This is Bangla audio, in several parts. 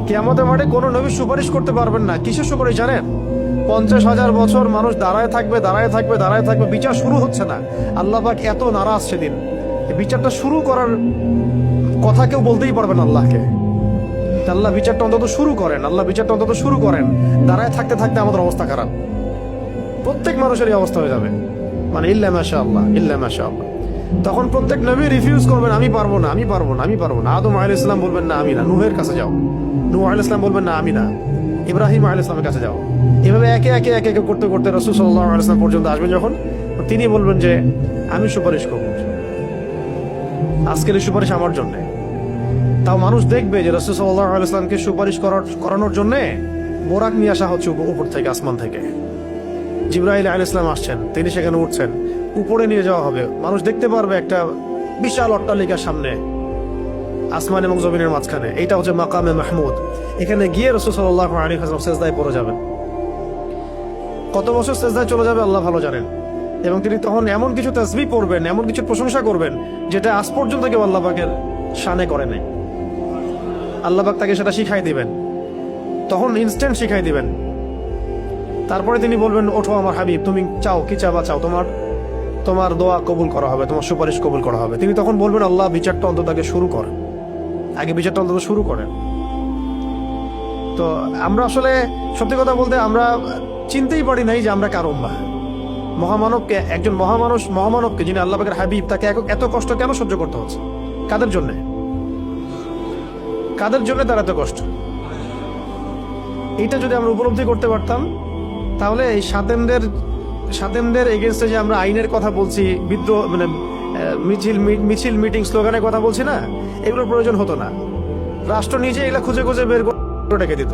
কিয়ামতের মাঠে কোনো নবী সুপারিশ করতে পারবেন না। কিসের সুপারিশ জানেন? 50,000 বছর মানুষ দাঁড়ায় থাকবে, দাঁড়ায় থাকবে, দাঁড়ায় থাকবে, বিচার শুরু হচ্ছে না। আল্লাহ পাক এত নারাজ সেদিন, বিচারটা শুরু করার কথা কেউ বলতেই পারবে না আল্লাহকে। আল্লাহ বিচারটা অন্তত শুরু করেন, আল্লাহ বিচারটা অন্তত শুরু করেন। দাঁড়ায় থাকতে থাকতে আমাদের অবস্থা খারাপ, প্রত্যেক মানুষেরই অবস্থা হয়ে যাবে। মানে ইল্লা মাশাআল্লাহ, ইল্লা মাশাআল্লাহ। তখন প্রত্যেক নবী রিফিউজ করবেন, আমি পারবো না, আমি পারবো না, আমি পারবো না। আদম আলাইহিস সালাম বলবেন না আমি না, নূহের কাছে যাও। নূহ আলাইহিস সালাম বলবেন না আমি না, ইব্রাহিম আলাইহিস সালামের কাছে যাও। এভাবে একে একে একে একে করতে করতে রাসূল সাল্লাল্লাহু আলাইহি ওয়াসাল্লাম পর্যন্ত আসবেন যখন, তিনি বলবেন যে আমি সুপারিশ করব, আজকের এই সুপারিশ আমার জন্য। তাও মানুষ দেখবে যে রাসূল সাল্লাল্লাহু আলাইহি ওয়াসাল্লামকে সুপারিশ করানোর জন্য বোরাক নিয়ে আসা হচ্ছে উপর থেকে, আসমান থেকে। জিবরাইল আলাইহিস সালাম আসছেন, তিনি সেখানে উঠছেন, উপরে নিয়ে যাওয়া হবে। মানুষ দেখতে পারবে একটা বিশাল অট্টালিকার সামনে, আসমান এবং জমিনের মাঝখানে। এইটা হচ্ছে মাকামে মাহমুদ। এখানে গিয়ে রাসূল সাল্লাল্লাহু আলাইহি ওয়াসাল্লাম সিজদায় পড়ে যাবেন। কত বছর সিজদায় চলে যাবে আল্লাহ ভালো জানেন। এবং তিনি তখন এমন কিছু তাসবিহ পড়বেন, এমন কিছু প্রশংসা করবেন, যেটা আজ পর্যন্ত কেউ আল্লাহ পাকের শানে করে নাই। আল্লাহ পাক তাকে সেটা শিখাই দিবেন, তখন ইনস্ট্যান্ট শিখাই দিবেন। তারপরে তিনি বলবেন, ওঠো আমার হাবিব, তুমি চাও কি চাবা চাও, তোমার দোয়া কবুল করা হবে, তোমার সুপারিশ কবুল করা হবে। তিনি তখন বলবেন, আল্লাহ বিচারটা অন্তত আগে শুরু করেন, আগে বিচারটা অন্তত শুরু করেন। তো আমরা আসলে সত্যি কথা বলতে আমরা চিনতেই পারি নাই যে আমরা কার উম্মাহ। মহামানবকে, একজন মহামানবকে, যিনি আল্লাহ পাকের হাবিব, তাকে এত কষ্ট কেন সহ্য করতে হচ্ছে? কাদের জন্য? কাদের জন্য তার এত কষ্ট? এইটা যদি আমরা উপলব্ধি করতে পারতাম, তাহলে এই সাতেমদের এগেনস্টে যে আমরা আইনের কথা বলছি, বিদ্রোহ মানে মিছিল মিটিং স্লোগানের কথা বলছি না, এগুলোর প্রয়োজন হতো না। রাষ্ট্র নিজে এগুলা খুঁজে খুঁজে বের করে রেখে দিত।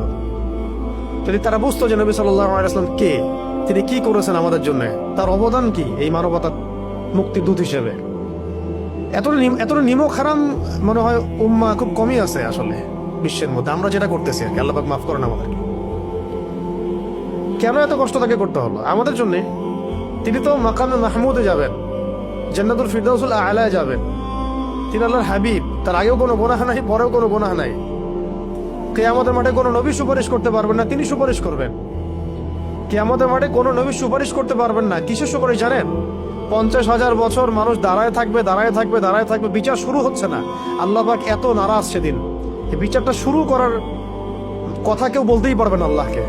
যদি তারা বুঝতো যে নবী সাল্লাল্লাহু আলাইহি ওয়াসাল্লাম কে, তিনি কি করেছেন আমাদের জন্য, তার অবদান কি এই মানবতার মুক্তির দূত হিসেবে। এতটা নিমক হারাম মনে হয় উম্মাহ খুব কমই আছে আসলে বিশ্বের মধ্যে। আমরা যেটা করতেছি আর কি, আল্লাহ পাক মাফ করেন আমাদেরকে। কেন এত কষ্ট তাকে করতে হলো আমাদের জন্য? তিনি তো মাকামে মাহমুদে যাবেন, জান্নাতুল ফিরদাউসুল আ'লায় যাবেন। তিনি আল্লাহর হাবিব, তার আগেও কোনো গুনাহ নাই, পরেও কোনো গুনাহ নাই। কিয়ামতের মাঠে কোনো নবী সুপারিশ করতে পারবেন না, তিনি সুপারিশ করবেন। কিয়ামতের মাঠে কোনো নবী সুপারিশ করতে পারবেন না। কিসের সুপারিশ জানেন? 50,000 বছর মানুষ দাঁড়ায় থাকবে, দাঁড়ায় থাকবে, দাঁড়ায় থাকবে, বিচার শুরু হচ্ছে না। আল্লাহ পাক এত নারাজ সেদিন, এই বিচারটা শুরু করার কথা কেউ বলতেই পারবে না আল্লাহকে।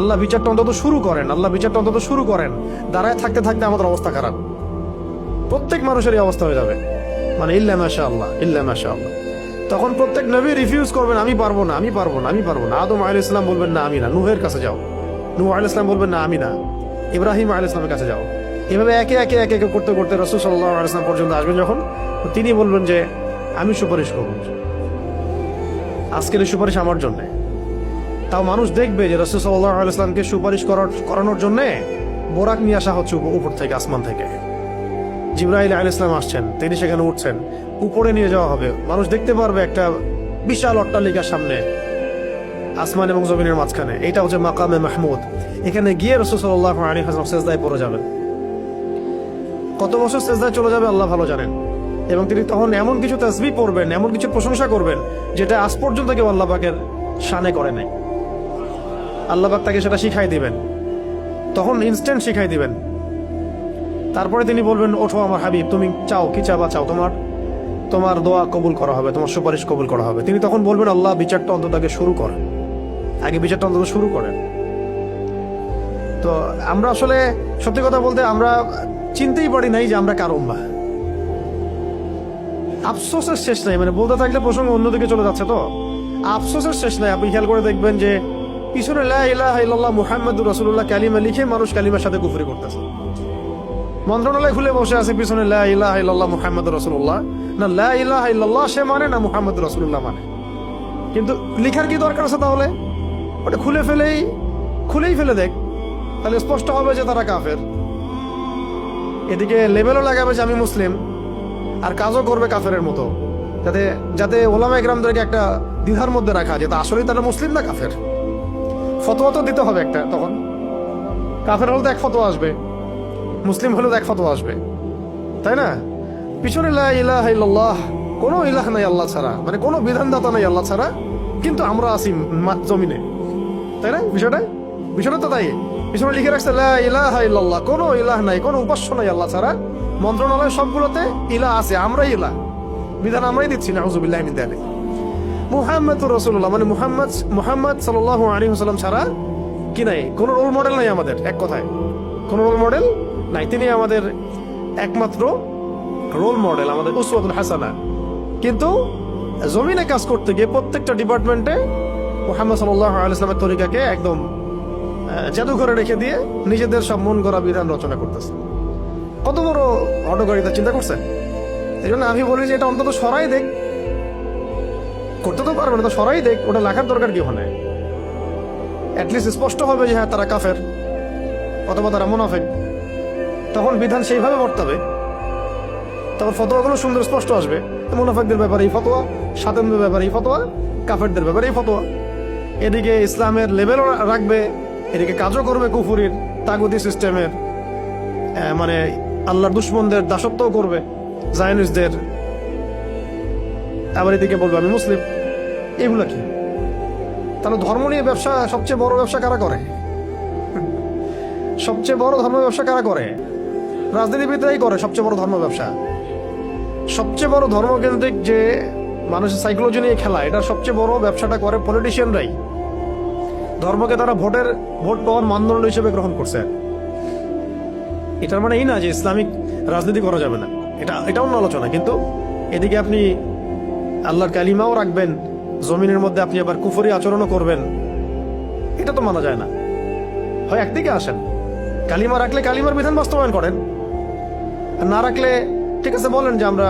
আল্লাহ বিচারটা অন্তত শুরু করেন, আল্লাহ বিচারটা অন্তত শুরু করেন। দাঁড়ায় থাকতে থাকতে আমাদের অবস্থা খারাপ, প্রত্যেক মানুষেরই অবস্থা হয়ে যাবে। মানে ইল্লা মাশাআল্লাহ, ইল্লা মাশাআল্লাহ। তখন প্রত্যেক নবী রিফিউজ করবেন, আমি পারবো না, আমি পারবো না, আমি পারবো না। আদম আলাইহিস সালাম বলবেন না আমি না, নূহের কাছে যাও। নূহ আলাইহিস সালাম বলবেন না আমি না, ইব্রাহিম আলাইহিস সালামের কাছে যাও। এভাবে একে একে একে একে করতে করতে রাসূল সাল্লাল্লাহু আলাইহি ওয়াসাল্লাম পর্যন্ত আসবেন যখন, তিনি বলবেন যে আমি সুপারিশ করব, আজকের এই সুপারিশ আমার জন্য। তাও মানুষ দেখবে যে রাসূল সাল্লাল্লাহু আলাইহি ওয়াসাল্লামকে সুপারিশ করানোর জন্য বোরাক নিয়ে আসা হচ্ছে উপর থেকে, আসমান থেকে। জিবরাইল আলাইহিস সালাম আসছেন, তিনি সেখানে উঠছেন, উপরে নিয়ে যাওয়া হবে। মানুষ দেখতে পারবে একটা বিশাল অট্টালিকার সামনে, আসমান এবং জমিনের মাঝখানে। এইটা হচ্ছে মাকামে মাহমুদ। এখানে গিয়ে রাসূল সাল্লাল্লাহু আলাইহি ওয়াসাল্লাম সিজদায় পড়ে যাবেন। কত বছর সিজদায় চলে যাবে আল্লাহ ভালো জানেন। এবং তিনি তখন এমন কিছু তাসবিহ পড়বেন, এমন কিছু প্রশংসা করবেন, যেটা আজ পর্যন্ত কেউ আল্লাহ পাকের শানে করে নাই। আল্লাহ পাক তাকে সেটা শিখাই দিবেন, তখন ইনস্ট্যান্ট শিখাই দিবেন। তারপরে তিনি বলবেন, ওঠো আমার হাবিব, তুমি চাও কি চাবা চাও, তোমার দোয়া কবুল করা হবে, তোমার সুপারিশ কবুল করা হবে। তিনি তখন বলবেন, আল্লাহ বিচারটা অন্তত আগে শুরু করেন, আগে বিচারটা অন্তত শুরু করেন। তো আমরা আসলে সত্যি কথা বলতে আমরা চিনতেই পারি নাই যে আমরা কার উম্মাহ। আফসোসের শেষ নাই, মানে বলতে থাকলে প্রসঙ্গ অন্যদিকে চলে যাচ্ছে। তো আফসোসের শেষ নাই। আপনি খেয়াল করে দেখবেন যে পিছনে লা ইলাহা ইল্লাল্লাহ মুহাম্মাদুর রাসূলুল্লাহ কালিমা লিখে মানুষ কালিমার সাথে কুফরি করতেছে। মন্ত্রণালয় খুলে বসে আছে পিছনে লা ইলাহা ইল্লাল্লাহ মুহাম্মাদুর রাসূলুল্লাহ, না লা ইলাহা ইল্লাল্লাহ সে মানে, না মুহাম্মাদুর রাসূলুল্লাহ মানে। কিন্তু লিখার কি দরকার আছে তাহলে? ওটা খুলেই ফেলে দেখ, তাহলে স্পষ্ট হবে যে তারা কাফের। এদিকে লেবেলও লাগাবে যে আমি মুসলিম, আর কাজও করবে কাফেরের মতো, যাতে ওলামায়ে কেরামদেরকে একটা দ্বিধার মধ্যে রাখা, যে আসলেই তারা মুসলিম না কাফের। ফতোয়া তো দিতে হবে একটা। তখন কাফের হলে তো এক ফতোয়া আসবে, মুসলিম হলেও এক ফতোয়া আসবে, তাই না? পিছনে লা ইলাহা ইল্লাল্লাহ, কোনো ইলাহ নাই আল্লাহ ছাড়া, মানে কোনো বিধানদাতা নাই আল্লাহ ছাড়া, কিন্তু আমরা আছি জমিনে, তাই না? বিষয়টা তো তাই। পিছনে লিখে রাখছে লা ইলাহা ইল্লাল্লাহ, কোনো ইলাহ নাই, কোনো উপাস্য নাই আল্লাহ ছাড়া। মন্ত্রণালয় সবগুলোতে ইলাহ আছে, আমরাই ইলাহ, বিধান আমরাই দিচ্ছি না। আউযুবিল্লাহি মিন যালিক। মুহাম্মাদুর রাসূলুল্লাহ মানে মুহাম্মদ সাল্লাল্লাহু আলাইহি ওয়াসাল্লাম ছাড়া কি নাই, কোনো রোল মডেল নাই আমাদের। এক কথায় কোনো রোল মডেল নাই, তিনি আমাদের একমাত্র রোল মডেল, আমাদের উসওয়াতুল হাসানা। কিন্তু জমিনে কাজ করতে গিয়ে প্রত্যেকটা ডিপার্টমেন্টে মুহাম্মদ সাল্লাল্লাহু আলাইহি ওয়াসাল্লামের তরিকাকে একদম জাদু করে রেখে দিয়ে নিজেদের সব মন গড়া বিধান রচনা করতেছে। কত বড় হঠকারিতা চিন্তা করছে। এই জন্য আমি বলি যে এটা অন্তত সরাই দেখ, করতে তো পারবে না তো সরাই দেখ, ওটা লেখার দরকার কি ওখানে? অ্যাটলিস্ট স্পষ্ট হবে যে হ্যাঁ তারা কাফের অথবা তারা মুনাফিক, তখন বিধান সেইভাবে বর্তাবে, তখন ফতোয়াগুলো সুন্দর স্পষ্ট আসবে। মুনাফিকদের ব্যাপারে এই ফতোয়া, সাতেনদের ব্যাপারে এই ফতোয়া, কাফেরদের ব্যাপারে এই ফতোয়া। এদিকে ইসলামের লেভেলও রাখবে, এদিকে কাজও করবে কুফুরির তাগুতি সিস্টেমের, মানে আল্লাহর দুশ্মনদের দাসত্বও করবে, জায়নিস্টদের। আবার এদিকে বলবে আমি মুসলিম। এগুলা কি? তাহলে ধর্ম নিয়ে ব্যবসা, সবচেয়ে বড় ব্যবসা কারা করে? সবচেয়ে বড় ধর্ম ব্যবসা কারা করে? রাজনীতিবিদরাই করে সবচেয়ে বড় ধর্ম ব্যবসা। সবচেয়ে বড় ধর্মকেন্দ্রিক যে মানুষের সাইকোলজি নিয়ে খেলা, এটা সবচেয়ে বড় ব্যবসাটা করে পলিটিশিয়ানরাই। ধর্মকে তারা ভোট পাওয়ার মানদণ্ড হিসেবে গ্রহণ করছে। এটার মানে এই না যে ইসলামিক রাজনীতি করা যাবে না, এটা অন্য আলোচনা। কিন্তু এদিকে আপনি আল্লাহর কালিমাও রাখবেন, জমিনের মধ্যে আপনি আবার কুফরি আচরণও করবেন, এটা তো মানা যায় না। হয় একদিকে আসেন, কালিমা রাখলে কালিমার বিধান বাস্তবায়ন করেন, আর না রাখলে ঠিক আছে বলেন যে আমরা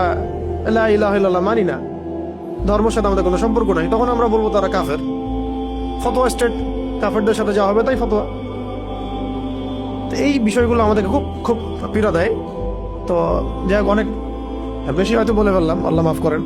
লা ইলাহা ইল্লাল্লাহ মানি না, ধর্মের সাথে আমাদের কোনো সম্পর্ক নাই, তখন আমরা বলবো তারা কাফের। ফতোয়া স্টেট, কাফেরদের সাথে যা হবে তাই ফতোয়া। এই বিষয়গুলো আমাদেরকে খুব খুব পীড়া দেয়। তো যাই হোক, অনেক বেশি হয়তো বলে ফেললাম, আল্লাহ মাফ করেন।